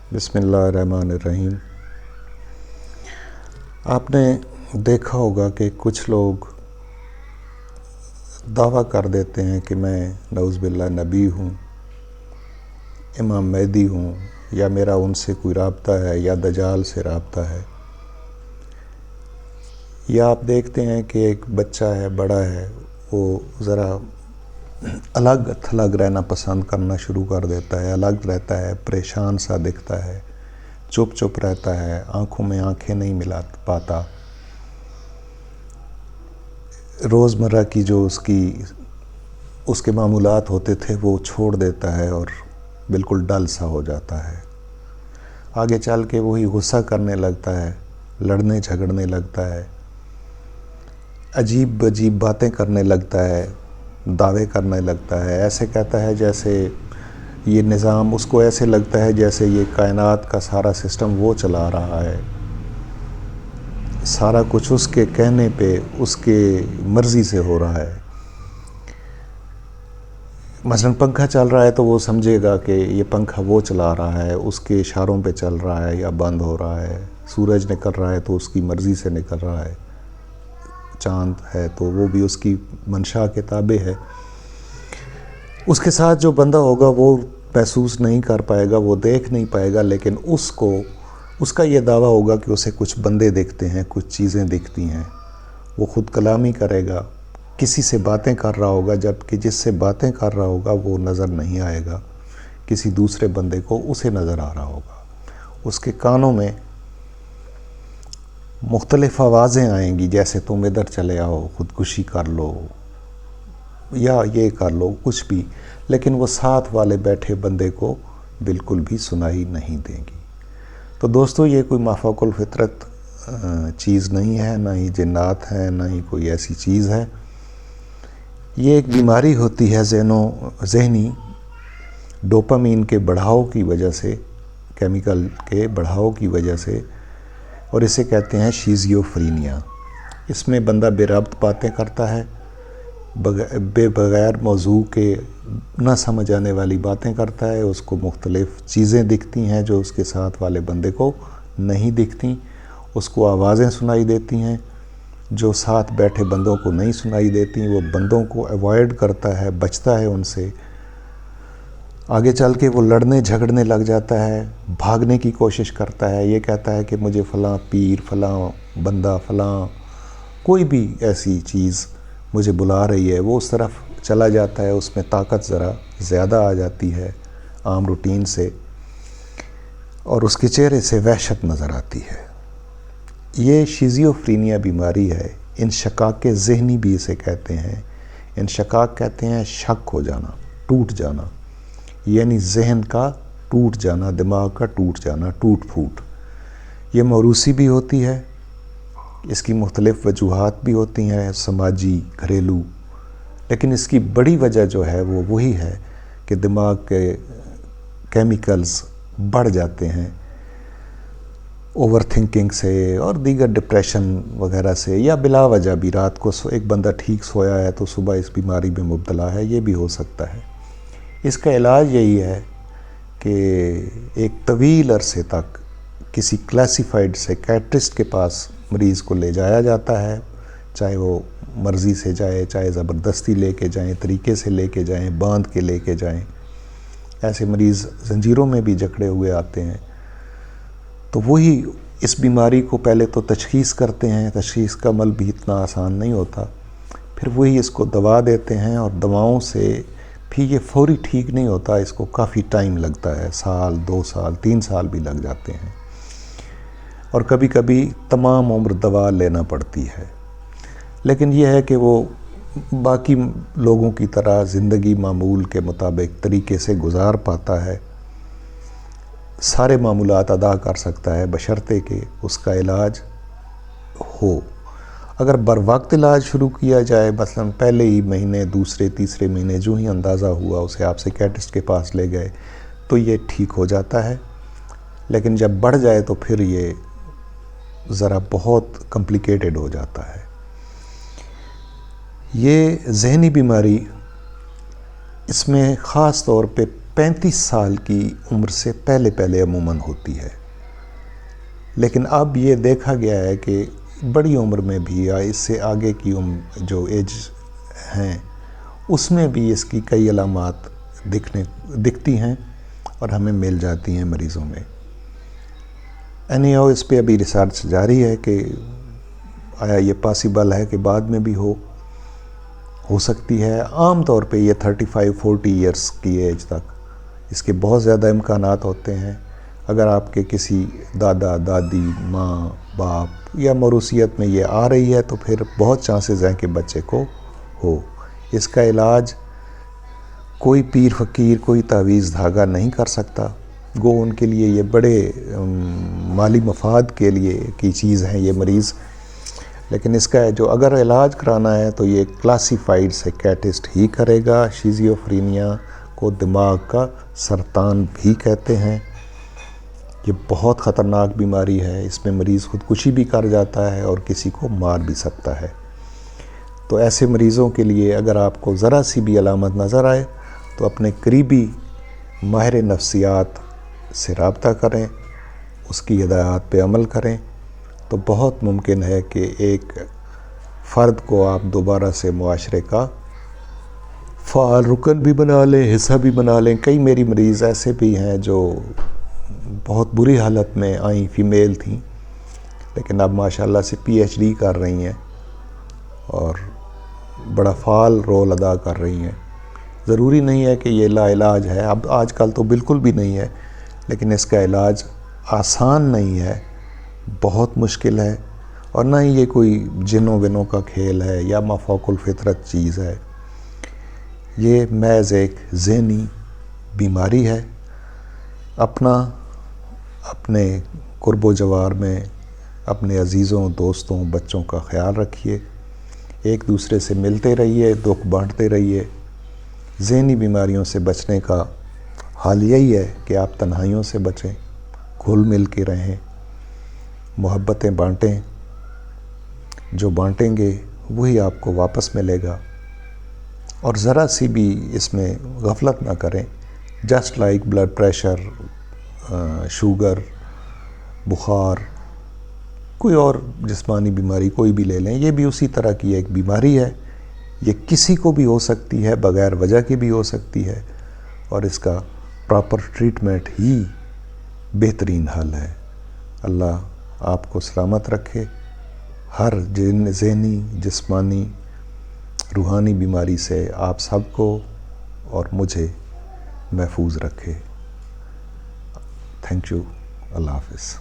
بسم اللہ الرحمن الرحیم۔ آپ نے دیکھا ہوگا کہ کچھ لوگ دعویٰ کر دیتے ہیں کہ میں نعوذ باللہ نبی ہوں، امام مہدی ہوں، یا میرا ان سے کوئی رابطہ ہے یا دجال سے رابطہ ہے۔ یا آپ دیکھتے ہیں کہ ایک بچہ ہے، بڑا ہے، وہ ذرا الگ تھلگ رہنا پسند کرنا شروع کر دیتا ہے، الگ رہتا ہے، پریشان سا دکھتا ہے، چپ چپ رہتا ہے، آنکھوں میں آنکھیں نہیں ملا پاتا، روزمرہ کی جو اس کے معمولات ہوتے تھے وہ چھوڑ دیتا ہے اور بالکل ڈل سا ہو جاتا ہے۔ آگے چل کے وہی غصہ کرنے لگتا ہے، لڑنے جھگڑنے لگتا ہے، عجیب عجیب باتیں کرنے لگتا ہے، دعوے کرنے لگتا ہے، ایسے کہتا ہے جیسے یہ نظام اس کو ایسے لگتا ہے جیسے یہ کائنات کا سارا سسٹم وہ چلا رہا ہے، سارا کچھ اس کے کہنے پہ اس کے مرضی سے ہو رہا ہے۔ مثلا پنکھا چل رہا ہے تو وہ سمجھے گا کہ یہ پنکھا وہ چلا رہا ہے، اس کے اشاروں پہ چل رہا ہے یا بند ہو رہا ہے۔ سورج نکل رہا ہے تو اس کی مرضی سے نکل رہا ہے، چاند ہے تو وہ بھی اس کی منشا کے تابع ہے۔ اس کے ساتھ جو بندہ ہوگا وہ محسوس نہیں کر پائے گا، وہ دیکھ نہیں پائے گا، لیکن اس کا یہ دعویٰ ہوگا کہ اسے کچھ بندے دکھتے ہیں، کچھ چیزیں دکھتی ہیں۔ وہ خود کلامی کرے گا، کسی سے باتیں کر رہا ہوگا، جبکہ جس سے باتیں کر رہا ہوگا وہ نظر نہیں آئے گا، کسی دوسرے بندے کو اسے نظر آ رہا ہوگا۔ اس کے کانوں میں مختلف آوازیں آئیں گی، جیسے تم ادھر چلے آؤ، خودکشی کر لو یا یہ کر لو، کچھ بھی، لیکن وہ ساتھ والے بیٹھے بندے کو بالکل بھی سنائی نہیں دیں گی۔ تو دوستو، یہ کوئی مافوق الفطرت چیز نہیں ہے، نہ ہی جنات ہیں، نہ ہی کوئی ایسی چیز ہے۔ یہ ایک بیماری ہوتی ہے ذہنی ڈوپامین کے بڑھاؤ کی وجہ سے، کیمیکل کے بڑھاؤ کی وجہ سے، اور اسے کہتے ہیں شیزیوفرینیا۔ اس میں بندہ بے ربط باتیں کرتا ہے، بغیر موضوع کے نہ سمجھ آنے والی باتیں کرتا ہے، اس کو مختلف چیزیں دکھتی ہیں جو اس کے ساتھ والے بندے کو نہیں دکھتی، اس کو آوازیں سنائی دیتی ہیں جو ساتھ بیٹھے بندوں کو نہیں سنائی دیتی، وہ بندوں کو ایوائڈ کرتا ہے، بچتا ہے ان سے۔ آگے چل کے وہ لڑنے جھگڑنے لگ جاتا ہے، بھاگنے کی کوشش کرتا ہے، یہ کہتا ہے کہ مجھے فلاں پیر، فلاں بندہ، فلاں کوئی بھی ایسی چیز مجھے بلا رہی ہے، وہ اس طرف چلا جاتا ہے۔ اس میں طاقت ذرا زیادہ آ جاتی ہے عام روٹین سے، اور اس کے چہرے سے وحشت نظر آتی ہے۔ یہ شیزیوفرینیا بیماری ہے، انشقاق ذہنی بھی اسے کہتے ہیں۔ انشقاق کہتے ہیں شک ہو جانا، ٹوٹ جانا، یعنی ذہن کا ٹوٹ جانا، دماغ کا ٹوٹ جانا، ٹوٹ پھوٹ۔ یہ موروثی بھی ہوتی ہے، اس کی مختلف وجوہات بھی ہوتی ہیں، سماجی، گھریلو، لیکن اس کی بڑی وجہ جو ہے وہ وہی ہے کہ دماغ کے کیمیکلز بڑھ جاتے ہیں اوور تھنکنگ سے اور دیگر ڈپریشن وغیرہ سے، یا بلا وجہ بھی رات کو ایک بندہ ٹھیک سویا ہے تو صبح اس بیماری میں مبتلا ہے، یہ بھی ہو سکتا ہے۔ اس کا علاج یہی ہے کہ ایک طویل عرصے تک کسی کلاسیفائڈ سائیکیٹرسٹ کے پاس مریض کو لے جایا جاتا ہے، چاہے وہ مرضی سے جائے، چاہے زبردستی لے کے جائیں، طریقے سے لے کے جائیں، باندھ کے لے کے جائیں۔ ایسے مریض زنجیروں میں بھی جکڑے ہوئے آتے ہیں۔ تو وہی اس بیماری کو پہلے تو تشخیص کرتے ہیں، تشخیص کا عمل بھی اتنا آسان نہیں ہوتا، پھر وہی اس کو دوا دیتے ہیں، اور دواؤں سے بھی یہ فوری ٹھیک نہیں ہوتا، اس کو کافی ٹائم لگتا ہے، سال، 2 سال، 3 سال بھی لگ جاتے ہیں، اور کبھی کبھی تمام عمر دوا لینا پڑتی ہے۔ لیکن یہ ہے کہ وہ باقی لوگوں کی طرح زندگی معمول کے مطابق طریقے سے گزار پاتا ہے، سارے معمولات ادا کر سکتا ہے، بشرطے کہ اس کا علاج ہو۔ اگر بر وقت علاج شروع کیا جائے، مثلا پہلے ہی مہینے، دوسرے تیسرے مہینے جو ہی اندازہ ہوا اسے آپ سائیکیٹرسٹ کے پاس لے گئے تو یہ ٹھیک ہو جاتا ہے، لیکن جب بڑھ جائے تو پھر یہ ذرا بہت کمپلیکیٹڈ ہو جاتا ہے۔ یہ ذہنی بیماری، اس میں خاص طور پہ 35 سال کی عمر سے پہلے عموماً ہوتی ہے، لیکن اب یہ دیکھا گیا ہے کہ بڑی عمر میں بھی یا اس سے آگے کی جو ایج ہیں اس میں بھی اس کی کئی علامات دکھتی ہیں اور ہمیں مل جاتی ہیں مریضوں میں۔ anyhow اس پہ ابھی ریسرچ جاری ہے کہ آیا یہ پاسبل ہے کہ بعد میں بھی ہو سکتی ہے۔ عام طور پہ یہ 35-40 ایئرس کی ایج تک اس کے بہت زیادہ امکانات ہوتے ہیں۔ اگر آپ کے کسی دادا دادی ماں باپ یا موروثیت میں یہ آ رہی ہے تو پھر بہت چانسز ہیں کہ بچے کو ہو۔ اس کا علاج کوئی پیر فقیر کوئی تعویذ دھاگا نہیں کر سکتا، گو ان کے لیے یہ بڑے مالی مفاد کے لیے کی چیز ہیں یہ مریض، لیکن اس کا جو اگر علاج کرانا ہے تو یہ کلاسیفائڈ سائیکیٹرسٹ ہی کرے گا۔ شیزوفرینیا کو دماغ کا سرطان بھی کہتے ہیں۔ یہ بہت خطرناک بیماری ہے، اس میں مریض خودکشی بھی کر جاتا ہے اور کسی کو مار بھی سکتا ہے۔ تو ایسے مریضوں کے لیے اگر آپ کو ذرا سی بھی علامت نظر آئے تو اپنے قریبی ماہر نفسیات سے رابطہ کریں، اس کی ہدایات پہ عمل کریں، تو بہت ممکن ہے کہ ایک فرد کو آپ دوبارہ سے معاشرے کا فعال رکن بھی بنا لیں، حصہ بھی بنا لیں۔ کئی میری مریض ایسے بھی ہیں جو بہت بری حالت میں آئیں، فیمیل تھیں، لیکن اب ماشاءاللہ سے PhD کر رہی ہیں اور بڑا فعال رول ادا کر رہی ہیں۔ ضروری نہیں ہے کہ یہ لا علاج ہے، اب آج کل تو بالکل بھی نہیں ہے، لیکن اس کا علاج آسان نہیں ہے، بہت مشکل ہے، اور نہ ہی یہ کوئی جنوں ونوں کا کھیل ہے یا مافوق الفطرت چیز ہے۔ یہ محض ایک ذہنی بیماری ہے۔ اپنے قرب و جوار میں اپنے عزیزوں دوستوں بچوں کا خیال رکھیے، ایک دوسرے سے ملتے رہیے، دکھ بانٹتے رہیے۔ ذہنی بیماریوں سے بچنے کا حال یہی ہے کہ آپ تنہائیوں سے بچیں، گھل مل کے رہیں، محبتیں بانٹیں، جو بانٹیں گے وہی آپ کو واپس ملے گا، اور ذرا سی بھی اس میں غفلت نہ کریں۔ Just like blood pressure, sugar, بخار، کوئی اور جسمانی بیماری کوئی بھی لے لیں، یہ بھی اسی طرح کی ایک بیماری ہے۔ یہ کسی کو بھی ہو سکتی ہے، بغیر وجہ کی بھی ہو سکتی ہے، اور اس کا پراپر ٹریٹمنٹ ہی بہترین حل ہے۔ اللہ آپ کو سلامت رکھے، ہر ذہنی، جسمانی، روحانی بیماری سے آپ سب کو اور مجھے محفوظ رکھے۔ تھینک یو، اللہ حافظ۔